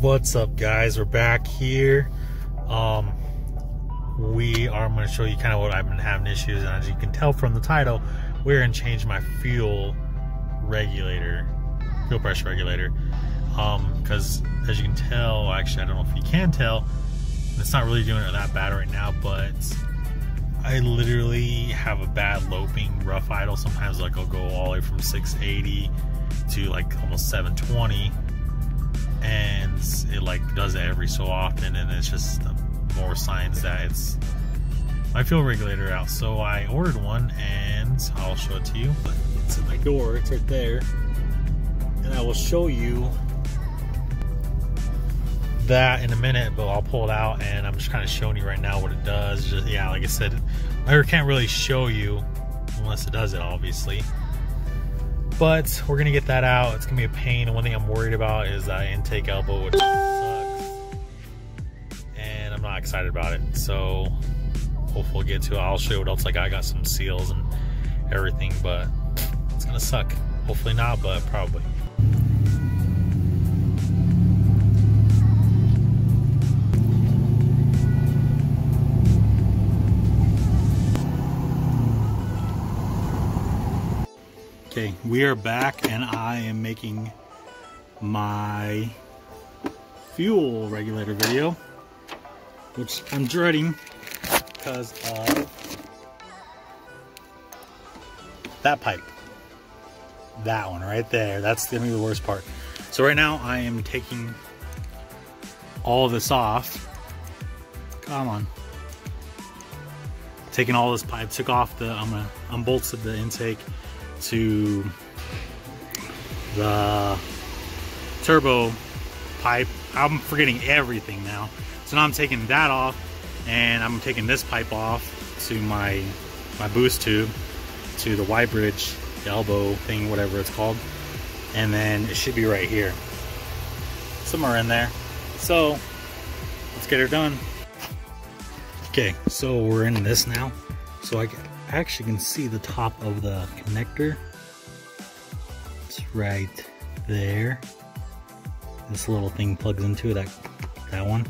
What's up, guys? We're back here. I'm going to show you kind of what I've been having issues, and as you can tell from the title, we're going to change my fuel pressure regulator, because as you can tell, actually I don't know if you can tell, it's not really doing it that bad right now, but I literally have a bad loping rough idle. Sometimes like I'll go all the way from 680 to like almost 720, and it like does it every so often, and it's just more signs that it's my fuel regulator out. So I ordered one, and I'll show it to you. It's in my door, it's right there, and I will show you that in a minute, but I'll pull it out, and I'm just kind of showing you right now what it does. Just, yeah, like I said, I can't really show you unless it does it, obviously. But we're gonna get that out. It's gonna be a pain, and one thing I'm worried about is that intake elbow, which sucks, and I'm not excited about it. So hopefully we'll get to it. I'll show you what else I got. I got some seals and everything, but it's gonna suck. Hopefully not, but probably. Okay, we are back, and I am making my fuel regulator video, which I'm dreading because of that pipe. That one right there, that's gonna be the worst part. So right now I am taking all of this off. Come on. Taking all this pipe, took off the, I'm gonna unbolted the intake to the turbo pipe. I'm forgetting everything now. So now I'm taking that off, and I'm taking this pipe off to my boost tube, to the Y bridge, the elbow thing, whatever it's called, and then it should be right here, somewhere in there. So let's get her done. Okay, so we're in this now. So I actually can see the top of the connector. It's right there. This little thing plugs into it, that one.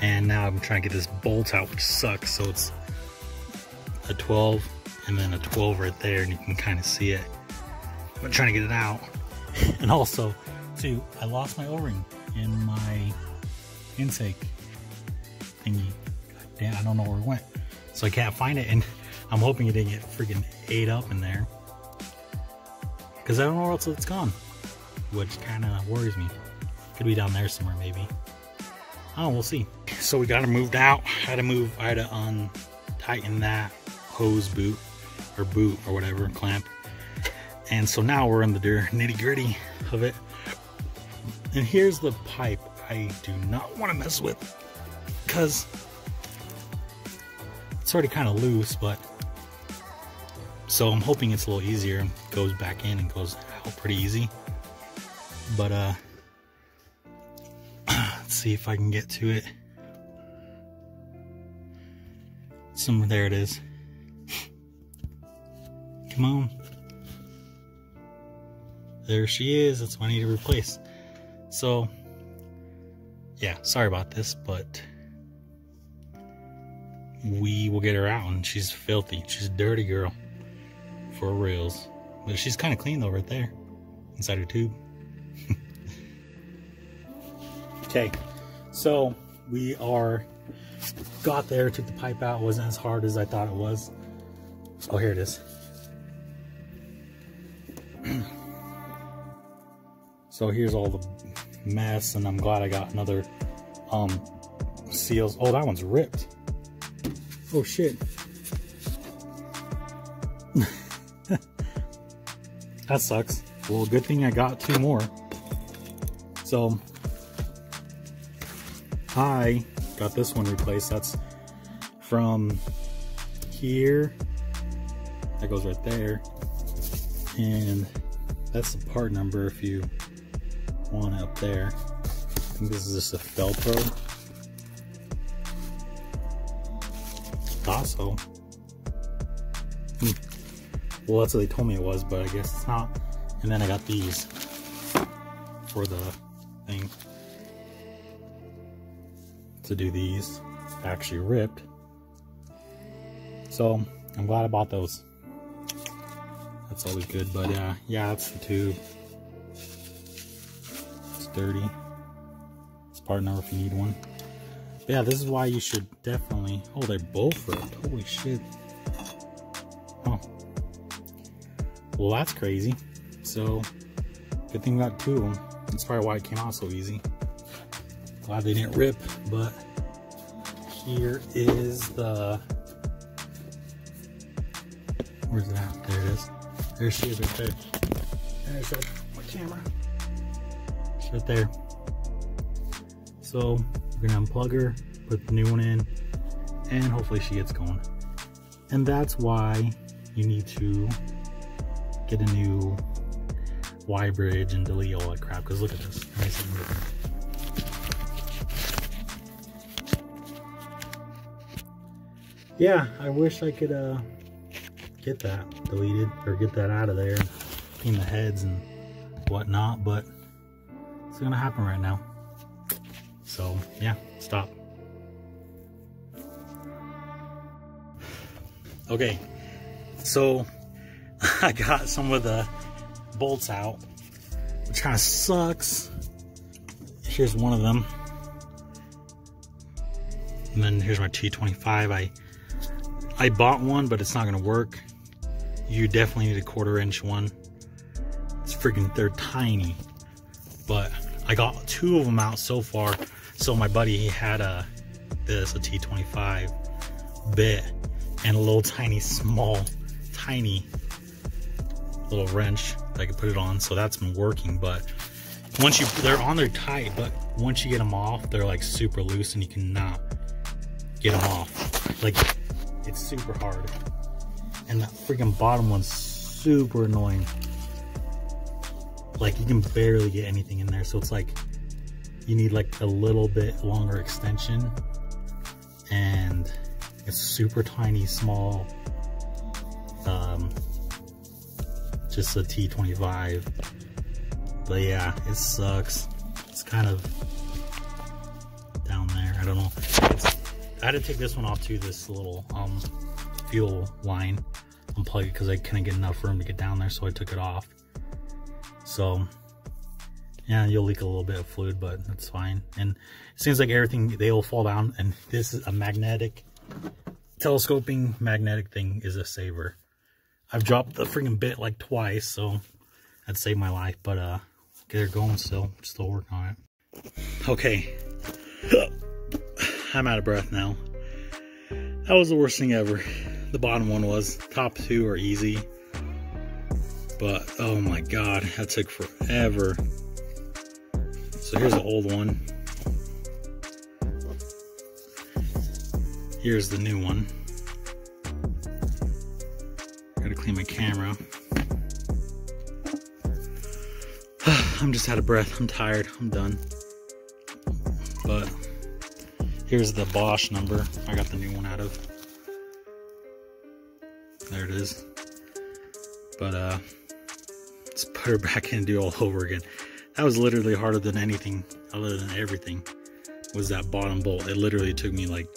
And now I'm trying to get this bolt out, which sucks. So it's a 12 and then a 12 right there, and you can kind of see it. I'm trying to get it out. And also, too, I lost my O-ring in my intake thingy. God damn, I don't know where it went. So I can't find it, and I'm hoping it didn't get freaking ate up in there, because I don't know where else it's gone, which kind of worries me. Could be down there somewhere, maybe. Oh, we'll see. So we got it moved out. I had to untighten that hose boot or whatever, clamp. And so now we're in the nitty gritty of it. And here's the pipe I do not want to mess with, because it's already kind of loose, but so I'm hoping it's a little easier, goes back in and goes out pretty easy. But let's see if I can get to it. There it is. Come on. There she is. That's what I need to replace. So yeah, sorry about this, but we will get her out, and she's filthy. She's a dirty girl. For reals. But she's kind of clean though, right there. Inside her tube. Okay, so we got there, took the pipe out. It wasn't as hard as I thought it was. Oh, here it is. So here's all the mess, and I'm glad I got another seals. Oh, that one's ripped. Oh shit. That sucks. Well, good thing I got two more. So I got this one replaced. That's from here. That goes right there. And that's the part number if you want it up there. I think this is just a Velcro. Thought so. Well, that's what they told me it was, but I guess it's not. And then I got these for the thing. to do these. Actually ripped. So I'm glad I bought those. That's always good. But yeah, that's the tube. It's dirty. It's part number if you need one. But yeah, this is why you should definitely. Oh, they're both ripped. Holy shit. Oh. Well, that's crazy. So good thing we got two of them. That's probably why it came out so easy. Glad they didn't rip. But here is the. Where's it at? There it is. There she is right there. There's my camera. It's right there. So we're gonna unplug her, put the new one in, and hopefully she gets going. And that's why you need to get a new Y bridge and delete all that crap. Because look at this. Yeah, I wish I could get that deleted or get that out of there, clean the heads and whatnot, but it's gonna happen right now. So yeah, stop. Okay, so I got some of the bolts out, which kind of sucks. Here's one of them, and then here's my T25. I bought one, but it's not gonna work. You definitely need a 1/4 inch one. It's freaking, they're tiny. But I got two of them out so far. So my buddy, he had a T25 bit and a little tiny, small, tiny little wrench that I could put it on. So that's been working. But once they're on there tight, but once you get them off, they're like super loose and you cannot get them off. Like, it's super hard. And that freaking bottom one's super annoying. Like, you can barely get anything in there. So it's like, you need like a little bit longer extension. And it's super tiny, small. Just a T25. But yeah, it sucks. It's kind of down there. I don't know. I had to take this one off too, this little fuel line, unplug it because I couldn't get enough room to get down there, so I took it off. So yeah, you'll leak a little bit of fluid, but that's fine. And it seems like everything, they will fall down. And this is a magnetic, telescoping magnetic thing is a saver. I've dropped the freaking bit like twice, so that saved my life. But get her going still working on it. Okay. I'm out of breath now. That was the worst thing ever. The bottom one was. Top two are easy. But, oh my god, that took forever. So here's the old one. Here's the new one. Gotta clean my camera. I'm just out of breath. I'm tired. I'm done. But here's the Bosch number I got the new one out of. There it is. But let's put her back in and do it all over again. That was literally harder than anything, other than everything, was that bottom bolt. It literally took me like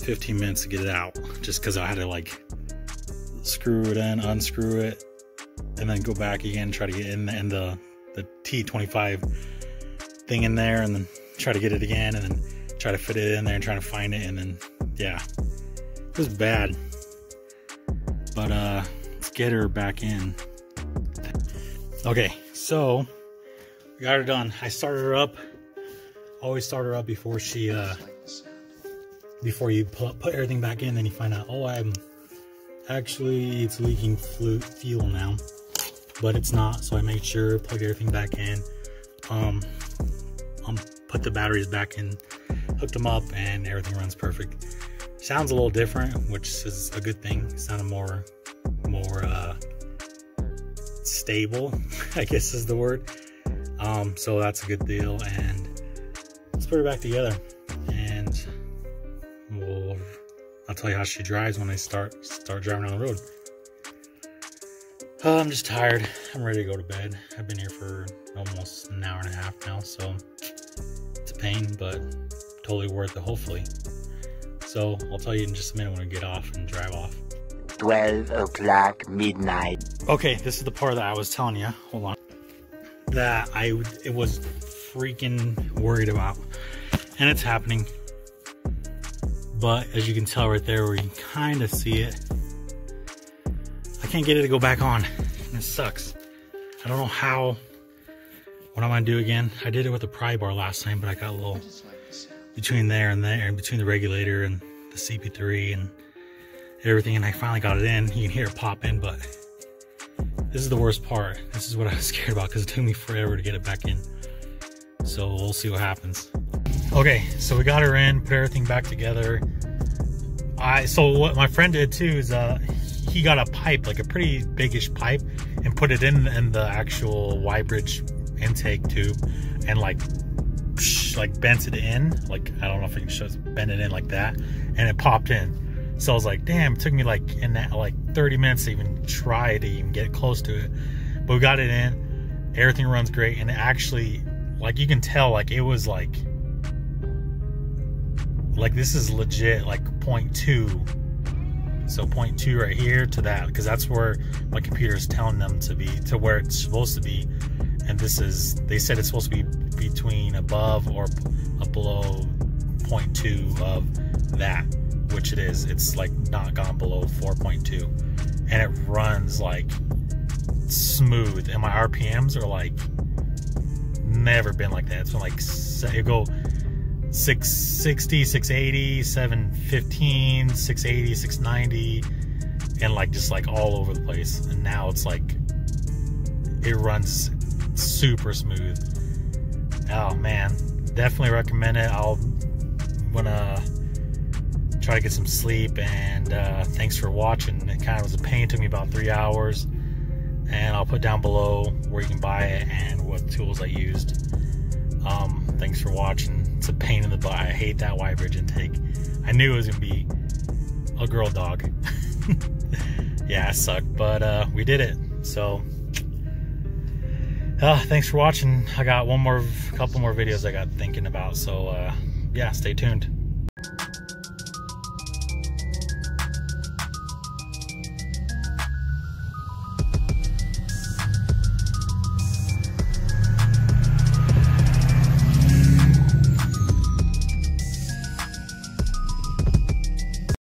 15 minutes to get it out, just because I had to like screw it in, unscrew it, and then go back again, try to get in the T25 thing in there, and then try to get it again, and then try to fit it in there and try to find it, and then yeah, it was bad. But let's get her back in. Okay, so we got her done. I started her up. Always start her up before she before you put everything back in. Then you find out, oh, it's leaking fuel now, but it's not. So I made sure, plug everything back in, put the batteries back in, hooked them up, and everything runs perfect. Sounds a little different, which is a good thing. It sounded more stable, I guess is the word. So that's a good deal, and let's put her back together, and I'll tell you how she drives when I start driving down the road. I'm just tired. I'm ready to go to bed. I've been here for almost an hour and a half now, so it's a pain, but totally worth it, hopefully. So I'll tell you in just a minute when we get off and drive off. 12 o'clock midnight. Okay, this is the part that I was telling you, hold on, that it was freaking worried about. And it's happening. But as you can tell right there where you can kind of see it, I can't get it to go back on. And it sucks. I don't know how, what I'm gonna do again. I did it with the pry bar last time, but I got a little between there and there, between the regulator and the CP3 and everything, and I finally got it in. You can hear it pop in, but this is the worst part. This is what I was scared about because it took me forever to get it back in. So we'll see what happens. Okay, so we got her in, put everything back together. So what my friend did too is he got a pipe, like a pretty biggish pipe, and put it in the actual Y-bridge intake tube, and like bent it in. Like, I don't know if I can show it, bent it in like that, and it popped in. So I was like, damn, it took me like 30 minutes to even try to even get close to it. But we got it in, everything runs great, and it actually, like, you can tell, like, it was like this is legit, like 0.2. So 0.2 right here to that, because that's where my computer is telling them to be, to where it's supposed to be. And this is, they said it's supposed to be between above or below 0.2 of that, which it is. It's like not gone below 4.2, and it runs like smooth. And my RPMs are like never been like that. It's been like, it go 660, 680, 715, 680, 690, and like just like all over the place. And now it's like it runs super smooth. Oh man, definitely recommend it. I'm gonna try to get some sleep, and thanks for watching. It kind of was a pain, it took me about 3 hours, and I'll put down below where you can buy it and what tools I used. Thanks for watching. It's a pain in the butt. I hate that Y-bridge intake. I knew it was gonna be a girl dog. Yeah, it sucked, but we did it. So thanks for watching. I got couple more videos I got thinking about, so yeah, stay tuned.